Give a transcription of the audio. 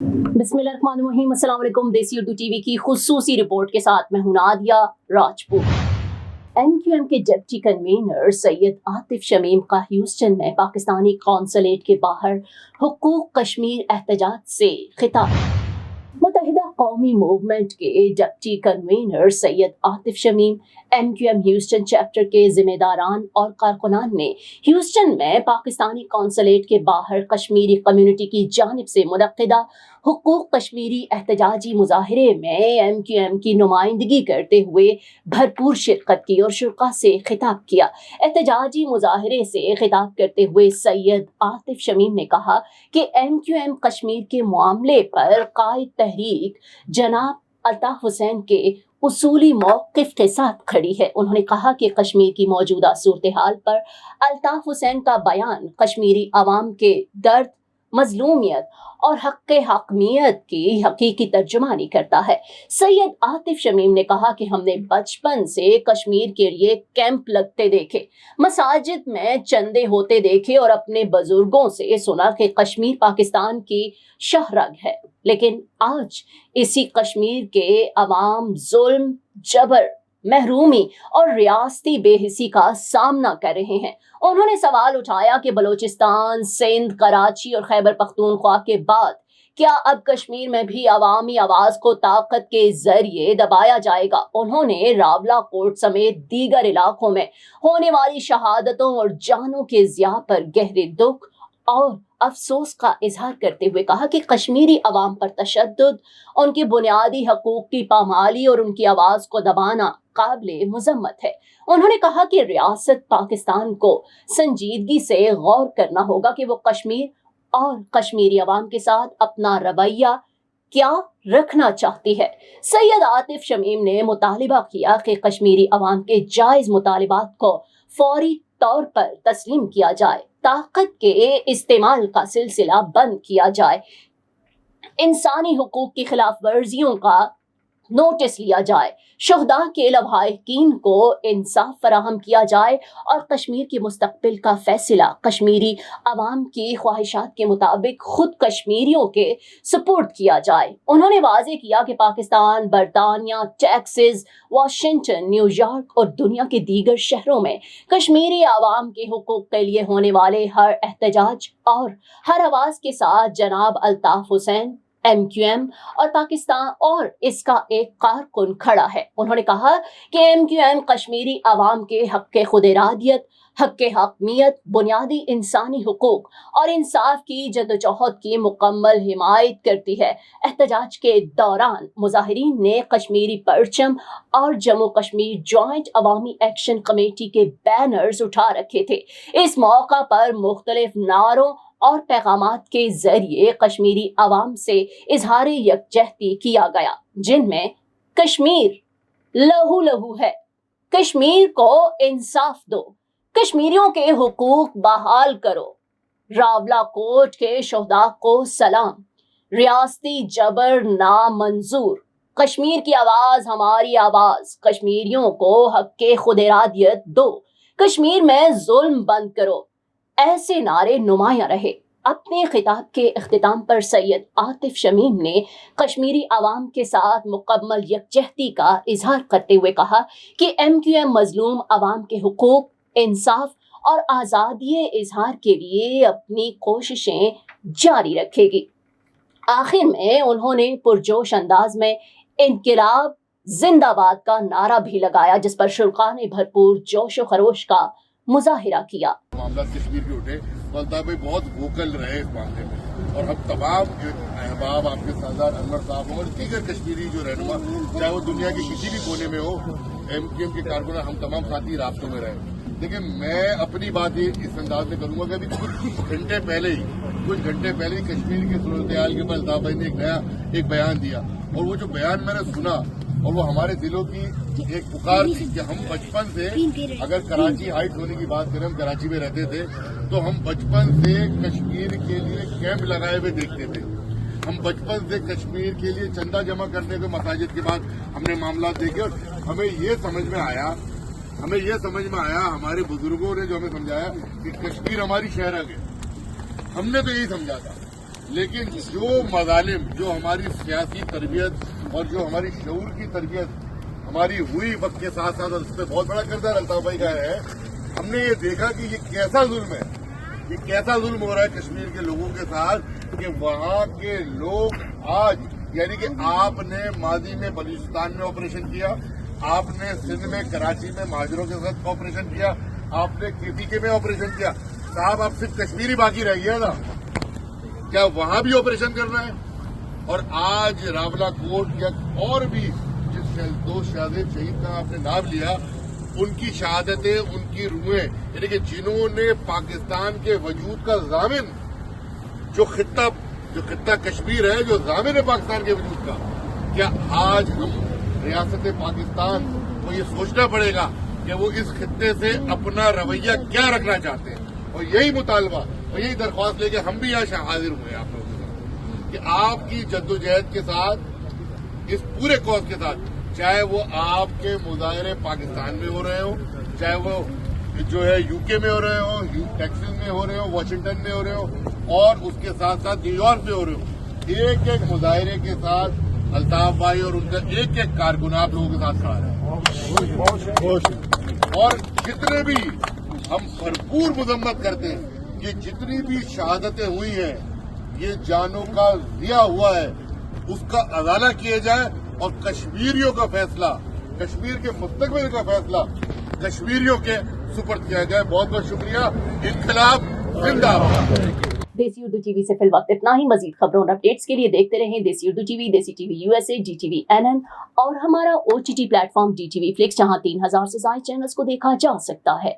बिस्मिल्लाहिर्रहमानिर्रहीम। अस्सलाम वालेकुम। देसी उर्दू टीवी की खुसूसी रिपोर्ट के साथ मैं हूं नादिया राजपूत। MQM के डिप्टी कन्वीनर सैयद आतिफ शमीम का ह्यूस्टन में पाकिस्तानी कौंसलेट के बाहर हुकूक कश्मीर एहतजाज से खिताब। मुत्तहिदा कौमी मूवमेंट के deputy convener Syed Atif Shamim MQM Houston chapter के जिम्मेदारान और कारकुनान ने ह्यूस्टन में पाकिस्तानी कौंसलेट के बाहर कश्मीरी कम्युनिटी की जानिब से मुनक्किदा हुकूक कश्मीरी एहतजाजी मुजाहिरे में MQM की नुमाइंदगी करते हुए भरपूर शिरकत की और शुरा से खिताब किया। एहतजाजी मुजाहिरे से खिताब करते हुए सैयद आतिफ शमीम ने कहा कि MQM कश्मीर के मामले पर कायद तहरीक जनाब अल्ताफ हुसैन के उसूली मौक़िफ़ के साथ खड़ी है। उन्होंने कहा कि कश्मीर की मौजूदा सूरत हाल पर अल्ताफ हुसैन का बयान कश्मीरी अवाम के दर्द, मजलूमियत और हक़ हक़मियत की हकीकी तर्जुमानी करता है। सैयद आतिफ शमीम ने कहा कि हमने बचपन से कश्मीर के लिए कैंप लगते देखे, मसाजिद में चंदे होते देखे और अपने बुजुर्गों से सुना कि कश्मीर पाकिस्तान की शहरग है, लेकिन आज इसी कश्मीर के अवाम जुल्म, जबर, महरूमी और रियासती बेहिसी का सामना कर रहे हैं। उन्होंने सवाल उठाया कि बलूचिस्तान, सिंध, कराची और खैबर पख्तूनख्वा के बाद क्या अब कश्मीर में भी अवामी आवाज को ताकत के जरिए दबाया जाएगा। उन्होंने रावलाकोट समेत दीगर इलाकों में होने वाली शहादतों और जानों के ज़िया पर गहरे दुख और अफसोस का इजहार करते हुए कहा कि कश्मीरी अवाम पर तशद्दुद, उनके बुनियादी हकूक की पामाली और उनकी आवाज को दबाना काबिले मुजम्मत है। उन्होंने कहा कि रियासत पाकिस्तान को संजीदगी से गौर करना होगा कि वो कश्मीर और कश्मीरी अवाम के साथ अपना रवैया क्या रखना चाहती है। सैयद आतिफ शमीम ने मुतालिबा किया कि कश्मीरी अवाम के जायज़ मुतालिबात को फौरी तौर पर तस्लीम किया जाए, ताकत के इस्तेमाल का सिलसिला बंद किया जाए, इंसानी हुकूक की खिलाफ वर्जियों का नोटिस लिया जाए, शुहदा के लवाहिकीन को इंसाफ फराहम किया जाए और कश्मीर के मुस्तकबिल का फैसला कश्मीरी अवाम की ख्वाहिशात के मुताबिक खुद कश्मीरियों के सुपुर्द किया जाए। उन्होंने वाज़े किया कि पाकिस्तान, बरतानिया, टेक्सास, वाशिंगटन, न्यूयॉर्क और दुनिया के दीगर शहरों में कश्मीरी अवाम के हुकूक के लिए होने वाले हर एहतजाज और हर आवाज़ के साथ जनाब अल्ताफ हुसैन, MQM और पाकिस्तान और इसका एक कारकुन खड़ा है। उन्होंने कहा कि MQM कश्मीरी अवाम के हक़ खुद इरादियत, हक़ हक़मियत, बुनियादी इंसानी हुकूक और इंसाफ की जदोजहद की मुकम्मल हिमायत करती है। एहतजाज के दौरान मुजाहिरीन ने कश्मीरी परचम और जम्मू कश्मीर जॉइंट अवामी एक्शन कमेटी के बैनर्स उठा रखे थे। इस मौका पर मुख्तलिफ नारों और पैगामात के जरिए कश्मीरी अवाम से इजहार यकजहती किया गया, जिनमें कश्मीर लहू लहू है, कश्मीर को इंसाफ दो, कश्मीरियों के हुकूक बहाल करो, रावलाकोट के शहदा को सलाम, रियासती जबर नामंजूर, कश्मीर की आवाज हमारी आवाज, कश्मीरियों को हक़ खुद इरादियत दो, कश्मीर में जुल्म बंद करो, ऐसे नारे नुमाया रहे। अपने खिताब के इख्तिताम पर सैयद आतिफ शमीम ने कश्मीरी अवाम के साथ मुकम्मल यकजहती का इजहार करते हुए कहा कि MQM मजलूम अवाम के हुकूक, इंसाफ और आज़ादी इजहार के लिए अपनी कोशिशें जारी रखेगी। आखिर में उन्होंने पुरजोश अंदाज में इनकिलाब जिंदाबाद का नारा भी लगाया, जिस पर शुरा ने भरपूर जोश व खरोश का मुजाहिरा किया। मामला कश्मीर के उठे तो अल्ताफ भाई बहुत वोकल रहे इस मामले में और हम तमाम अहबाब, आपके सरदार अनवर साहब और दीगर कश्मीरी जो रहनुमा, चाहे वो दुनिया के किसी भी कोने में हो, MQM के कारकुन, हम तमाम साथी रास्तों में रहे। लेकिन मैं अपनी बात इस अंदाज में करूंगा कि अभी कुछ घंटे पहले ही कश्मीर की सूरत हाल के ऊपर अल्ताफ भाई ने एक बयान दिया और वो जो बयान मैंने सुना और वो हमारे दिलों की एक पुकार थी कि हम बचपन से, अगर कराची हाइट होने की बात करें, हम कराची में रहते थे, तो हम बचपन से कश्मीर के लिए कैंप लगाए हुए देखते थे। हम बचपन से कश्मीर के लिए चंदा जमा करने के मसाजिद के बाद हमने मामला देखे और हमें ये समझ में आया, हमारे बुजुर्गों ने जो हमें समझाया कि कश्मीर हमारी शहरग है। हमने तो यही समझा था لیکن جو مظالم، جو ہماری سیاسی تربیت اور جو ہماری شعور کی تربیت ہماری ہوئی وقت کے ساتھ ساتھ، اس پہ بہت بڑا کردار الطاف بھائی کا ہے. ہم نے یہ دیکھا کہ یہ کیسا ظلم ہے، یہ کیسا ظلم ہو رہا ہے کشمیر کے لوگوں کے ساتھ، کہ وہاں کے لوگ آج، یعنی کہ آپ نے ماضی میں بلوچستان میں آپریشن کیا، آپ نے سندھ میں کراچی میں مہاجروں کے ساتھ آپریشن کیا، آپ نے KPK میں آپریشن کیا. صاحب آپ صرف کشمیری باقی رہ گیا نا، کیا وہاں بھی آپریشن کرنا ہے؟ اور آج راولہ کوٹ یا اور بھی جس 2 شہید کا آپ نے نام لیا، ان کی شہادتیں، ان کی روحیں، یعنی کہ جنہوں نے پاکستان کے وجود کا ضامن، جو خطہ کشمیر ہے، جو ضامن ہے پاکستان کے وجود کا، کیا آج ہم ریاست پاکستان کو یہ سوچنا پڑے گا کہ وہ اس خطے سے اپنا رویہ کیا رکھنا چاہتے ہیں؟ اور یہی مطالبہ اور یہی درخواست لے کے ہم بھی یہاں حاضر ہوئے ہیں آپ لوگوں کے ساتھ، کہ آپ کی جدوجہد کے ساتھ، اس پورے کاز کے ساتھ، چاہے وہ آپ کے مظاہرے پاکستان میں ہو رہے ہوں، چاہے وہ جو ہے UK میں ہو رہے ہوں، ٹیکسس میں ہو رہے ہوں، واشنگٹن میں ہو رہے ہوں، اور اس کے ساتھ ساتھ نیو یارک میں ہو رہے ہوں، ایک ایک مظاہرے کے ساتھ الطاف بھائی اور ان کا ایک ایک کارکن آپ لوگوں کے ساتھ کھڑا ہے. اور جتنے بھی ہم بھرپور مذمت کرتے ہیں کہ جتنی بھی شہادتیں ہوئی ہیں، یہ جانوں کا ضیاع ہوا ہے، اس کا ازالہ کیا جائے، اور کشمیریوں کا فیصلہ، کشمیر کے مستقبل کا فیصلہ کشمیریوں کے سپرد کیا جائے. بہت بہت شکریہ. انقلاب زندہ باد. دیسی اردو TV سے فی الوقت اتنا ہی. مزید خبروں اور اپڈیٹس کے لیے دیکھتے رہیں دیسی اردو TV، دیسی TV USA، GTV NN اور ہمارا OTT plate form DTV Flix، جہاں 3000 سے زائد چینلز کو دیکھا جا سکتا ہے.